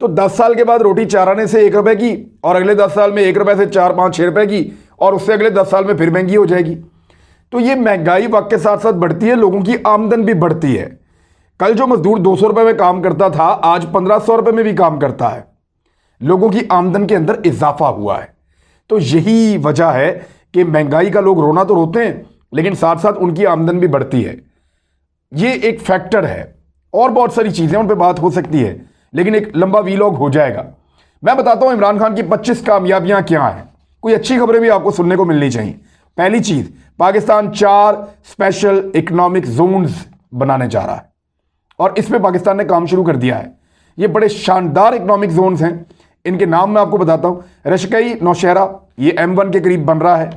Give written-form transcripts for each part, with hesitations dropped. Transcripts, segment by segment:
तो 10 साल के बाद रोटी 4 आने से 1 रुपए की, और अगले 10 साल में 1 रुपए से 4, 5, 6 रुपए की, और उससे अगले 10 साल में फिर महंगी हो जाएगी। तो ये महंगाई वक्त के साथ साथ बढ़ती है, लोगों की आमदन भी बढ़ती है। कल जो मजदूर 200 रुपए में काम करता था, आज 1500 रुपए में भी काम करता है। लोगों की आमदन के अंदर इजाफा हुआ है। तो यही वजह है कि महंगाई का लोग रोना तो रोते हैं, लेकिन साथ साथ उनकी आमदन भी बढ़ती है। ये एक फैक्टर है, और बहुत सारी चीजें उन पर बात हो सकती है, लेकिन एक लंबा वीलॉग हो जाएगा। मैं बताता हूं इमरान खान की 25 कामयाबियां क्या हैं। कोई अच्छी खबरें भी आपको सुनने को मिलनी चाहिए। पहली चीज, पाकिस्तान 4 स्पेशल इकोनॉमिक जोन्स बनाने जा रहा है, और इस पे पाकिस्तान ने काम शुरू कर दिया है। ये बड़े शानदार इकोनॉमिक जोन्स हैं। इनके नाम मैं आपको बताता हूं। रशकई नौशहरा, ये M1 के करीब बन रहा है।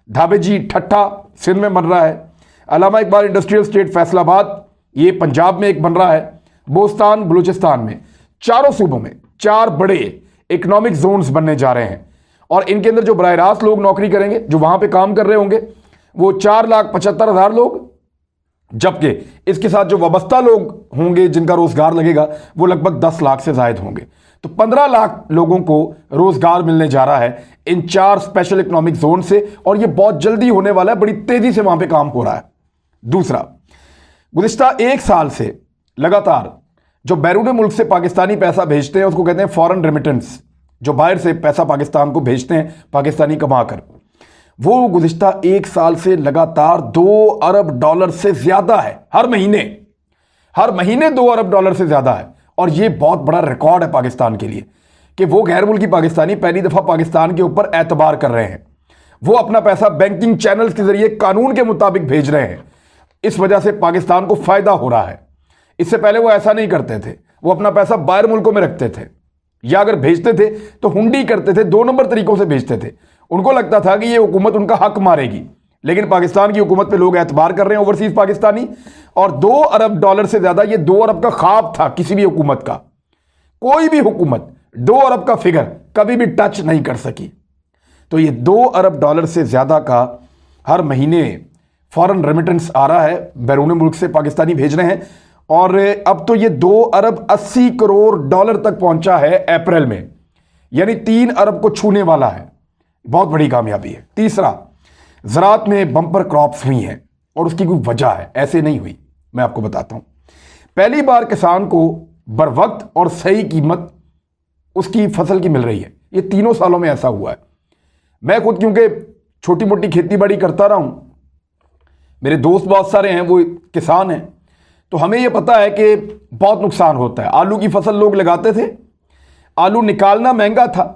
धाबेजी ठट्ठा सिंध में बन रहा है। अलामा इकबाल इंडस्ट्रियल स्टेट फैसलाबाद, ये पंजाब में एक बन रहा है। बोस्तान बलूचिस्तान में, चारों सूबों में 4 बड़े इकोनॉमिक जोन्स बनने जा रहे हैं, और इनके अंदर जो बराह रास्त लोग नौकरी करेंगे, जो वहां पे काम कर रहे होंगे, वो 4,75,000 लोग, जबकि इसके साथ जो वाबस्ता लोग होंगे जिनका रोजगार लगेगा, वो लगभग 10 लाख से ज्यादा होंगे। तो 15 लाख लोगों को रोजगार मिलने जा रहा है इन 4 स्पेशल इकोनॉमिक जोन से, और ये बहुत जल्दी होने वाला है। बड़ी तेजी से वहां पे काम हो रहा है। दूसरा, गुज़िश्ता 1 साल से लगातार जो बैरून मुल्क से पाकिस्तानी पैसा भेजते हैं, उसको कहते हैं फॉरेन रेमिटेंस। जो बाहर से पैसा पाकिस्तान को भेजते हैं पाकिस्तानी कमाकर, वो गुज़िश्ता 1 साल से लगातार $2 अरब से ज्यादा है। हर महीने $2 अरब से ज्यादा है। और ये बहुत बड़ा रिकॉर्ड है पाकिस्तान के लिए कि वो गैर मुल्की पाकिस्तानी पहली दफा पाकिस्तान के ऊपर एतबार कर रहे हैं। वो अपना पैसा बैंकिंग चैनल्स के जरिए कानून के मुताबिक भेज रहे हैं। इस वजह से पाकिस्तान को फायदा हो रहा है। इससे पहले वो ऐसा नहीं करते थे। वो अपना पैसा बाहर मुल्कों में रखते थे, या अगर भेजते थे तो हुंडी करते थे, 2 नंबर तरीकों से भेजते थे। उनको लगता था कि ये हुकूमत उनका हक मारेगी, लेकिन पाकिस्तान की हुकूमत पे लोग एतबार कर रहे हैं, ओवरसीज पाकिस्तानी। और $2 अरब से ज्यादा, ये 2 अरब का ख्वाब था किसी भी हुकूमत का। कोई भी हुकूमत 2 अरब का फिगर कभी भी टच नहीं कर सकी। तो ये $2 अरब से ज्यादा का हर महीने फॉरेन रेमिटेंस आ रहा है, बैरून मुल्क से पाकिस्तानी भेज रहे हैं। और अब तो ये $2 अरब 80 करोड़ तक पहुंचा है अप्रैल में, यानी 3 अरब को छूने वाला है। बहुत बड़ी कामयाबी है। तीसरा, ज़राअत में बम्पर क्रॉप्स हुई हैं, और उसकी कोई वजह है, ऐसे नहीं हुई। मैं आपको बताता हूं। पहली बार किसान को बर वक्त और सही कीमत उसकी फसल की मिल रही है। ये 3 सालों में ऐसा हुआ है। मैं खुद क्योंकि छोटी मोटी खेती बाड़ी करता रहा हूं, मेरे दोस्त बहुत सारे हैं वो किसान हैं, तो हमें यह पता है कि बहुत नुकसान होता है। आलू की फसल लोग लगाते थे, आलू निकालना महंगा था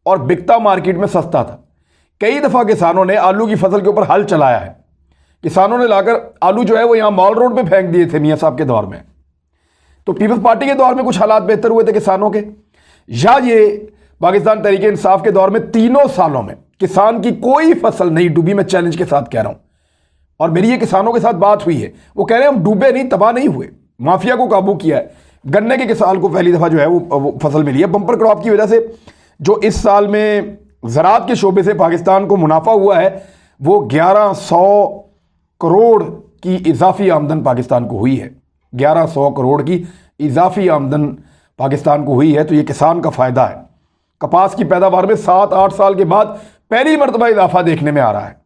और बिकता मार्केट में सस्ता था। कई दफा किसानों ने आलू की फसल के ऊपर हल चलाया है। किसानों ने लाकर आलू जो है वो यहां मॉल रोड पे फेंक दिए थे मियां साहब के दौर में। तो पीपल्स पार्टी के दौर में कुछ हालात बेहतर हुए थे किसानों के, या ये पाकिस्तान तहरीक इंसाफ के दौर में 3 सालों में किसान की कोई फसल नहीं डूबी। मैं चैलेंज के साथ कह रहा हूं, और मेरी ये किसानों के साथ बात हुई है, वो कह रहे हैं हम डूबे नहीं, तबाह नहीं हुए, माफिया को काबू किया है। गन्ने के किसान को पहली दफा जो है वो फसल मिली है। बंपर क्रॉप की वजह से जो इस साल में ज़राअत के शोबे से पाकिस्तान को मुनाफा हुआ है, वो 1100 करोड़ की इजाफी आमदन पाकिस्तान को हुई है। 1100 करोड़ की इजाफी आमदन पाकिस्तान को हुई है। तो ये किसान का फायदा है। कपास की पैदावार में 7-8 साल के बाद पहली मरतबा इजाफा देखने में आ रहा है,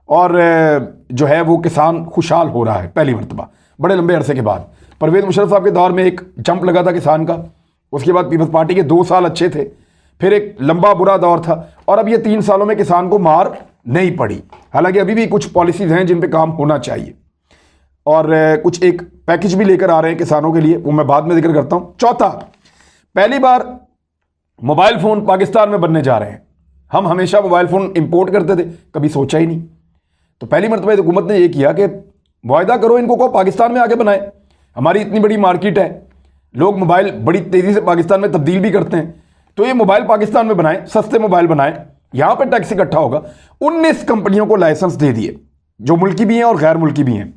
और जो है वो किसान खुशहाल हो रहा है पहली मरतबा बड़े लंबे अरसे के बाद। परवेज मुशर्रफ साहब के दौर में एक जंप लगा था किसान का, उसके बाद पीपल्स पार्टी के 2 साल अच्छे थे, फिर एक लंबा बुरा दौर था, और अब ये 3 सालों में किसान को मार नहीं पड़ी। हालांकि अभी भी कुछ पॉलिसीज हैं जिन पे काम होना चाहिए, और कुछ एक पैकेज भी लेकर आ रहे हैं किसानों के लिए, वो मैं बाद में जिक्र करता हूं। चौथा, पहली बार मोबाइल फोन पाकिस्तान में बनने जा रहे हैं। हम हमेशा मोबाइल फोन इंपोर्ट करते थे, कभी सोचा ही नहीं। तो पहली मरतबा हुकूमत ने यह किया कि वायदा करो इनको, को पाकिस्तान में आके बनाए। हमारी इतनी बड़ी मार्केट है, लोग मोबाइल बड़ी तेजी से पाकिस्तान में तब्दील भी करते हैं, तो ये मोबाइल पाकिस्तान में बनाए, सस्ते मोबाइल बनाए, यहां पे टैक्स इकट्ठा होगा। 19 कंपनियों को लाइसेंस दे दिए, जो मुल्की भी हैं और गैर मुल्की भी हैं,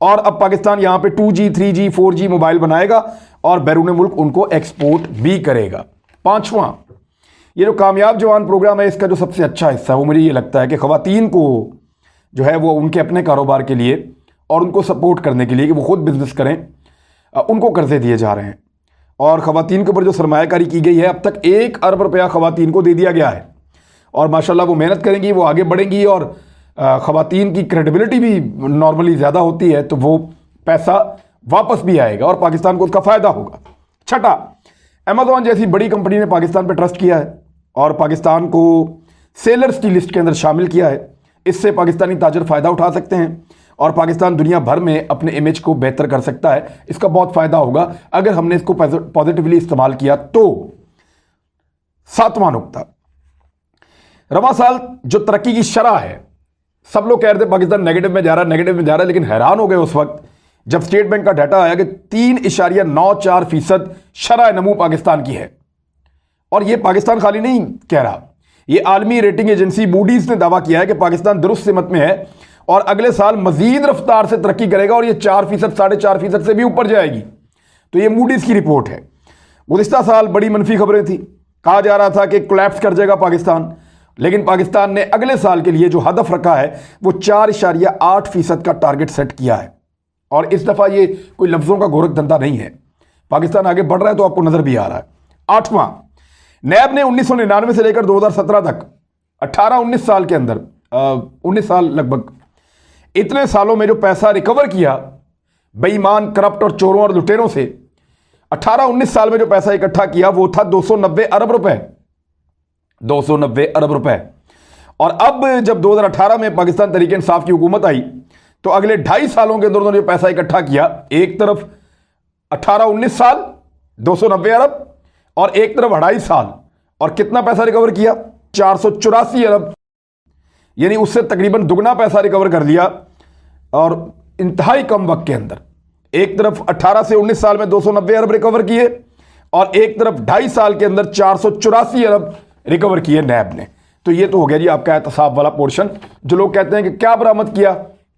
और अब पाकिस्तान यहां पे 2G 3G 4G मोबाइल बनाएगा और बैरून मुल्क उनको एक्सपोर्ट भी करेगा। पांचवां, ये जो कामयाब जवान प्रोग्राम है, इसका जो सबसे अच्छा हिस्सा है वो मुझे ये लगता है कि खवातीन को जो है वो उनके अपने कारोबार के लिए और उनको सपोर्ट करने के लिए कि वो खुद बिजनेस करें, उनको कर्जे दिए जा रहे हैं। और ख़वातीन के ऊपर जो सरमायाकारी की गई है, अब तक 1 अरब रुपया ख़वातीन को दे दिया गया है। और माशाल्लाह वो मेहनत करेंगी, वो आगे बढ़ेंगी और ख़वातीन की क्रेडिबिलिटी भी नॉर्मली ज़्यादा होती है, तो वो पैसा वापस भी आएगा और पाकिस्तान को उसका फ़ायदा होगा। छठा, अमेज़ॉन जैसी बड़ी कंपनी ने पाकिस्तान पर ट्रस्ट किया है और पाकिस्तान को सेलर्स की लिस्ट के अंदर शामिल किया है। इससे पाकिस्तानी ताजर फ़ायदा उठा सकते हैं और पाकिस्तान दुनिया भर में अपने इमेज को बेहतर कर सकता है। इसका बहुत फ़ायदा होगा अगर हमने इसको पॉजिटिवली इस्तेमाल किया तो। सातवां नुक्ता, रवां साल जो तरक्की की शरह है, सब लोग कह रहे थे पाकिस्तान नेगेटिव में जा रहा है, लेकिन हैरान हो गए उस वक्त जब स्टेट बैंक का डाटा आया कि 3.94% शरह नमू पाकिस्तान की है। और यह पाकिस्तान खाली नहीं कह रहा, यह आलमी रेटिंग एजेंसी मूडीज ने दावा किया है कि पाकिस्तान दुरुस्त सिमत में है और अगले साल मजीद रफ्तार से तरक्की करेगा और यह 4%, 4.5% से भी ऊपर जाएगी। तो यह मूडीज की रिपोर्ट है। गुज़िश्ता साल बड़ी मनफी खबरें थी, कहा जा रहा था कि कोलैप्स कर जाएगा पाकिस्तान, लेकिन पाकिस्तान ने अगले साल के लिए जो हदफ रखा है वो 4.8% का टारगेट सेट किया है। और इस दफ़ा ये कोई लफ्ज़ों का गोरख धंधा नहीं है, पाकिस्तान आगे बढ़ रहा है, तो आपको नज़र भी आ रहा है। आठवां, नैब ने 1999 से लेकर 2017 तक 18-19 साल के अंदर 19 साल लगभग, इतने सालों में जो पैसा रिकवर किया बेईमान, करप्ट और चोरों और लुटेरों से, 18-19 साल में जो पैसा इकट्ठा किया वो था 290 अरब रुपए। 290 अरब रुपए। और अब जब 2018 में पाकिस्तान तहरीक इंसाफ की हुकूमत आई तो अगले 2.5 सालों के अंदर उन्होंने जो पैसा इकट्ठा किया, एक तरफ 18-19 साल 290 अरब और एक तरफ 2.5 साल, और कितना पैसा रिकवर किया? 484 अरब, यानी उससे तकरीबन दुगना पैसा रिकवर कर लिया और इंतहाई कम वक्त के अंदर। एक तरफ 18 से 19 साल में 290 अरब रिकवर किए और एक तरफ 2.5 साल के अंदर 484 अरब रिकवर किए नैब ने। तो ये तो हो गया जी आपका एहतसाब वाला पोर्शन। जो लोग कहते हैं कि क्या बरामद किया,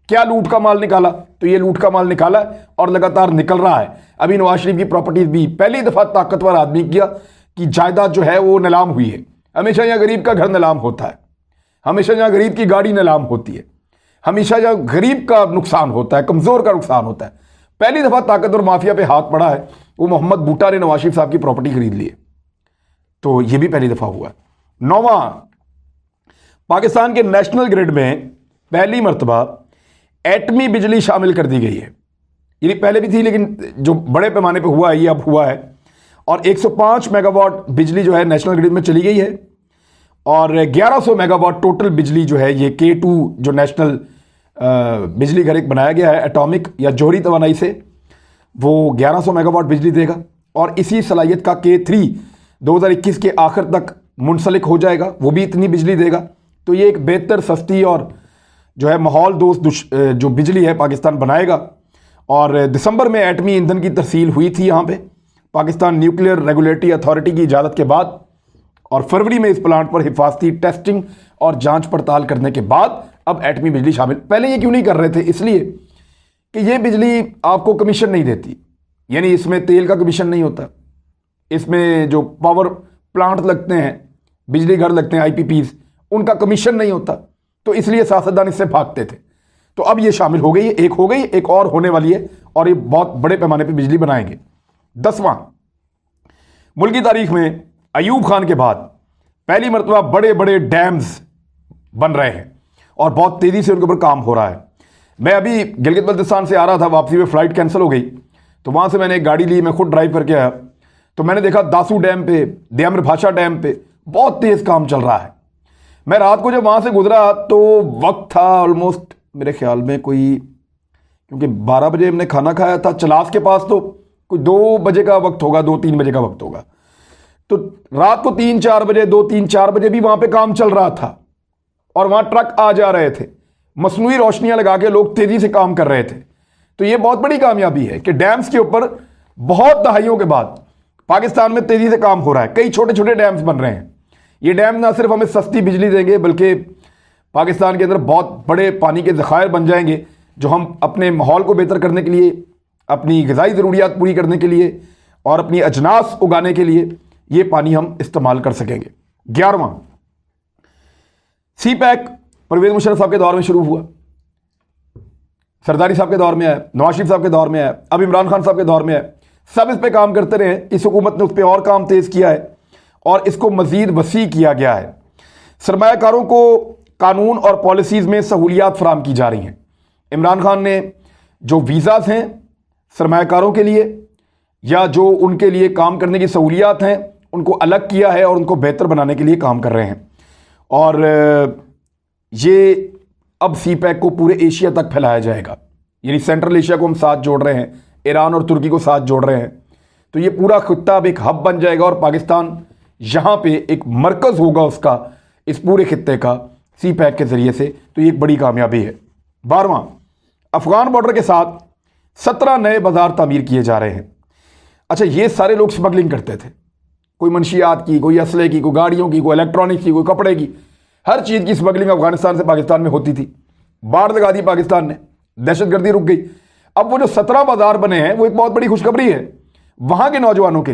क्या लूट का माल निकाला, तो ये लूट का माल निकाला और लगातार निकल रहा है। अभी नवाज शरीफ की प्रॉपर्टीज भी पहली दफा ताकतवर आदमी किया कि जायदाद जो है वो नीलाम हुई है। हमेशा यहाँ गरीब का घर नीलाम होता है, हमेशा यहाँ गरीब की गाड़ी नीलाम होती है, हमेशा यहाँ गरीब का नुकसान होता है, कमजोर का नुकसान होता है। पहली दफा ताकतवर माफिया पे हाथ पड़ा है, वो मोहम्मद बूटा ने नवाज शरीफ साहब की प्रॉपर्टी खरीद ली है, तो ये भी पहली दफा हुआ है। नौवां, पाकिस्तान के नेशनल ग्रिड में पहली मर्तबा एटमी बिजली शामिल कर दी गई है। ये पहले भी थी लेकिन जो बड़े पैमाने पे हुआ है ये अब हुआ है। और 105 मेगावाट बिजली जो है नेशनल ग्रिड में चली गई है और 1100 मेगावाट टोटल बिजली जो है ये K2 जो नेशनल बिजली घर एक बनाया गया है एटॉमिक या जोहरी तवानाई से, वो 1100 मेगावाट बिजली देगा। और इसी सलाहियत का K3 2021 के आखिर तक मुंसलिक हो जाएगा, वो भी इतनी बिजली देगा। तो ये एक बेहतर, सस्ती और जो है माहौल दोस्त जो बिजली है पाकिस्तान बनाएगा। और दिसंबर में एटमी ईंधन की तरसील हुई थी यहाँ पे पाकिस्तान न्यूक्लियर रेगुलेटरी अथॉरिटी की इजाज़त के बाद, और फरवरी में इस प्लांट पर हिफाजती टेस्टिंग और जांच पड़ताल करने के बाद अब एटमी बिजली शामिल। पहले ये क्यों नहीं कर रहे थे? इसलिए कि ये बिजली आपको कमीशन नहीं देती, यानी इसमें तेल का कमीशन नहीं होता, इसमें जो पावर प्लांट लगते हैं, बिजली घर लगते हैं IPPs, उनका कमीशन नहीं होता, तो इसलिए सियासतदान इससे भागते थे। तो अब ये शामिल हो गई है, एक हो गई, एक और होने वाली है और ये बहुत बड़े पैमाने पे बिजली बनाएंगे। 10वां, मुल्क की तारीख में अयूब खान के बाद पहली मरतबा बड़े बड़े डैम्स बन रहे हैं और बहुत तेज़ी से उनके ऊपर काम हो रहा है। मैं अभी गिलगित बल्तिस्तान से आ रहा था, वापसी में फ़्लाइट कैंसिल हो गई, तो वहाँ से मैंने एक गाड़ी ली, मैं खुद ड्राइव करके आया, तो मैंने देखा दासू डैम पे, देम्र भाषा डैम पे बहुत तेज़ काम चल रहा है। मैं रात को जब वहाँ से गुजरा तो वक्त था ऑलमोस्ट मेरे ख्याल में कोई, क्योंकि 12 बजे हमने खाना खाया था, चलास के पास तो कोई 2 बजे का वक्त होगा, 2-3 बजे का वक्त होगा। तो रात को 3-4 बजे, 2-3-4 बजे भी वहाँ पे काम चल रहा था और वहाँ ट्रक आ जा रहे थे, मसनूई रोशनियाँ लगा के लोग तेज़ी से काम कर रहे थे। तो ये बहुत बड़ी कामयाबी है कि डैम्स के ऊपर बहुत दहाइयों के बाद पाकिस्तान में तेज़ी से काम हो रहा है। कई छोटे छोटे डैम्स बन रहे हैं। ये डैम ना सिर्फ हमें सस्ती बिजली देंगे बल्कि पाकिस्तान के अंदर बहुत बड़े पानी के ज़खायर बन जाएंगे, जो हम अपने माहौल को बेहतर करने के लिए, अपनी ग़िज़ाई ज़रूरियात पूरी करने के लिए और अपनी अजनास उगाने के लिए ये पानी हम इस्तेमाल कर सकेंगे। 11वां, CPEC परवेज़ मुशर्रफ साहब के दौर में शुरू हुआ, सरदारी साहब के दौर में आया, नवाज शरीफ साहब के दौर में आया, अब इमरान खान साहब के दौर में आया। सब इस पे काम करते रहे। इस हुकूमत ने उस पर और काम तेज़ किया है और इसको मज़ीद वसी किया गया है। सरमायाकारों को कानून और पॉलिसीज़ में सहूलियात फराम की जा रही हैं। इमरान खान ने जो वीज़ाज़ हैं सरमायाकारों के लिए या जो उनके लिए काम करने की सहूलियात हैं उनको अलग किया है और उनको बेहतर बनाने के लिए काम कर रहे हैं। और ये अब CPEC को पूरे एशिया तक फैलाया जाएगा, यानी सेंट्रल एशिया को हम साथ जोड़ रहे हैं, ईरान और तुर्की को साथ जोड़ रहे हैं। तो ये पूरा खित्ता अब एक हब बन जाएगा और पाकिस्तान यहाँ पे एक मरकज़ होगा उसका, इस पूरे खित्ते का CPEC के ज़रिए से। तो ये एक बड़ी कामयाबी है। 12वां, अफ़गान बॉर्डर के साथ 17 नए बाज़ार तामीर किए जा रहे हैं। अच्छा, ये सारे लोग स्मगलिंग करते थे, कोई मंशियात की, कोई असले की, कोई गाड़ियों की, कोई इलेक्ट्रॉनिक्स की, कोई कपड़े की, हर चीज़ की स्मगलिंग अफगानिस्तान से पाकिस्तान में होती थी। बाढ़ लगा दी पाकिस्तान ने, दहशतगर्दी रुक गई। अब वो जो 17 बाजार बने हैं वो एक बहुत बड़ी खुशखबरी है वहाँ के नौजवानों के लिए।